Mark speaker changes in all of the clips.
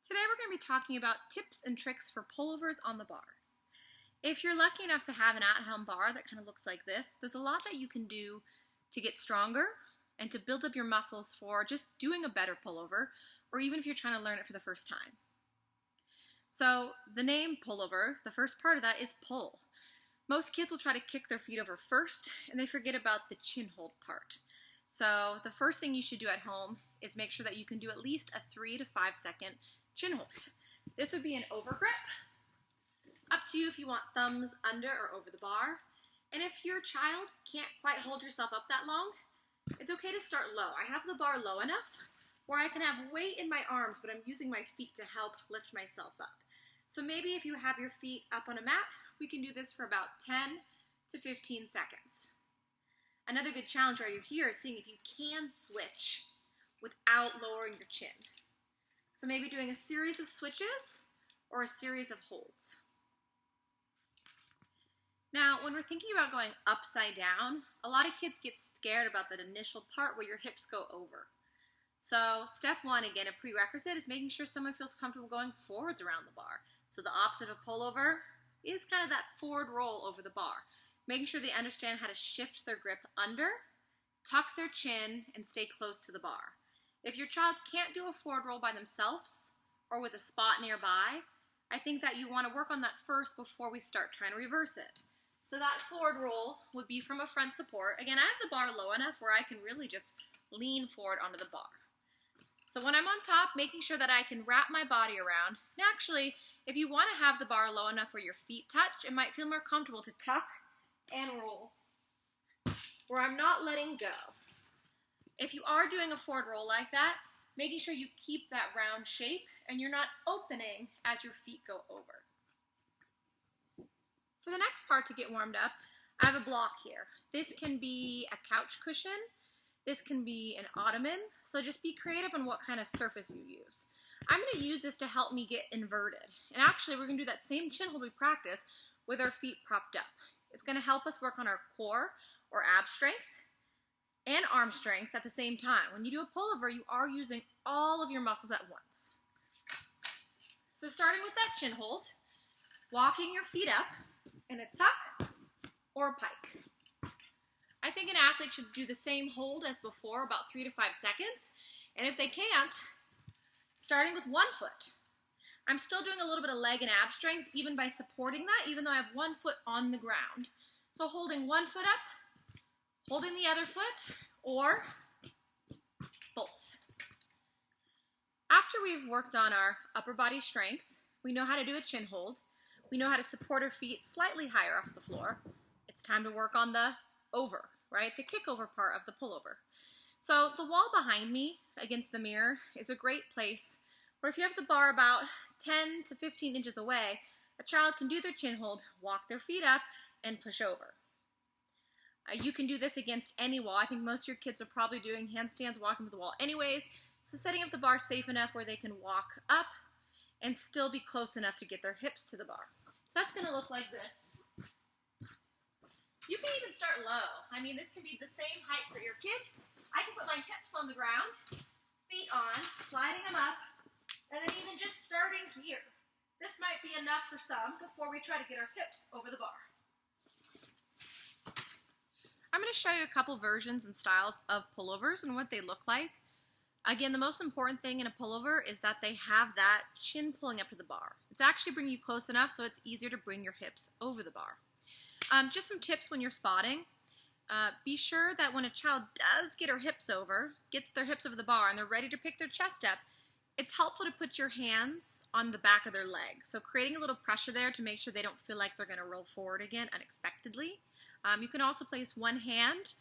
Speaker 1: Today we're going to be talking about tips and tricks for pullovers on the bars. If you're lucky enough to have an at-home bar that kind of looks like this, there's a lot that you can do to get stronger and to build up your muscles for just doing a better pullover, or even if you're trying to learn it for the first time. So the name pullover, the first part of that is pull. Most kids will try to kick their feet over first, and they forget about the chin hold part. So the first thing you should do at home is make sure that you can do at least a 3 to 5 second chin hold. This would be an over grip. Up to you if you want thumbs under or over the bar. And if your child can't quite hold yourself up that long, it's okay to start low. I have the bar low enough where I can have weight in my arms, but I'm using my feet to help lift myself up. So maybe if you have your feet up on a mat, we can do this for about 10 to 15 seconds. Another good challenge right here is seeing if you can switch without lowering your chin. So maybe doing a series of switches or a series of holds. Now, when we're thinking about going upside down, a lot of kids get scared about that initial part where your hips go over. So step one, again, a prerequisite is making sure someone feels comfortable going forwards around the bar. So the opposite of pullover is kind of that forward roll over the bar. Making sure they understand how to shift their grip under, tuck their chin, and stay close to the bar. If your child can't do a forward roll by themselves or with a spot nearby, I think that you want to work on that first before we start trying to reverse it. So that forward roll would be from a front support. Again, I have the bar low enough where I can really just lean forward onto the bar. So when I'm on top, making sure that I can wrap my body around. And actually, if you want to have the bar low enough where your feet touch, it might feel more comfortable to tuck and roll where I'm not letting go. If you are doing a forward roll like that, making sure you keep that round shape and you're not opening as your feet go over. For the next part to get warmed up, I have a block here. This can be a couch cushion. This can be an ottoman. So just be creative on what kind of surface you use. I'm going to use this to help me get inverted. And actually, we're going to do that same chin hold we practice with our feet propped up. It's going to help us work on our core or ab strength and arm strength at the same time. When you do a pullover, you are using all of your muscles at once. So starting with that chin hold, walking your feet up in a tuck or a pike. I think an athlete should do the same hold as before, about 3 to 5 seconds. And if they can't, starting with one foot. I'm still doing a little bit of leg and ab strength even by supporting that, even though I have one foot on the ground. So holding one foot up, holding the other foot, or both. After we've worked on our upper body strength, we know how to do a chin hold. We know how to support our feet slightly higher off the floor. It's time to work on the over, right? The kick over part of the pullover. So the wall behind me against the mirror is a great place where if you have the bar about 10 to 15 inches away, a child can do their chin hold, walk their feet up, and push over. You can do this against any wall. I think most of your kids are probably doing handstands walking to the wall anyways, so setting up the bar safe enough where they can walk up and still be close enough to get their hips to the bar. So that's going to look like this. You can even start low. I mean, this can be the same height for your kid. I can put my hips on the ground, feet on, sliding them up, and then even just starting here. This might be enough for some before we try to get our hips over the bar. I'm going to show you a couple versions and styles of pullovers and what they look like. Again, the most important thing in a pullover is that they have that chin pulling up to the bar. It's actually bringing you close enough so it's easier to bring your hips over the bar. Just some tips when you're spotting. Be sure that when a child does get her hips over, gets their hips over the bar, and they're ready to pick their chest up, it's helpful to put your hands on the back of their leg. So creating a little pressure there to make sure they don't feel like they're going to roll forward again unexpectedly. You can also place one hand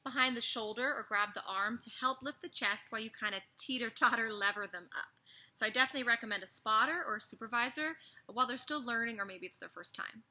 Speaker 1: behind the shoulder or grab the arm to help lift the chest while you kind of teeter-totter lever them up. So I definitely recommend a spotter or a supervisor while they're still learning or maybe it's their first time.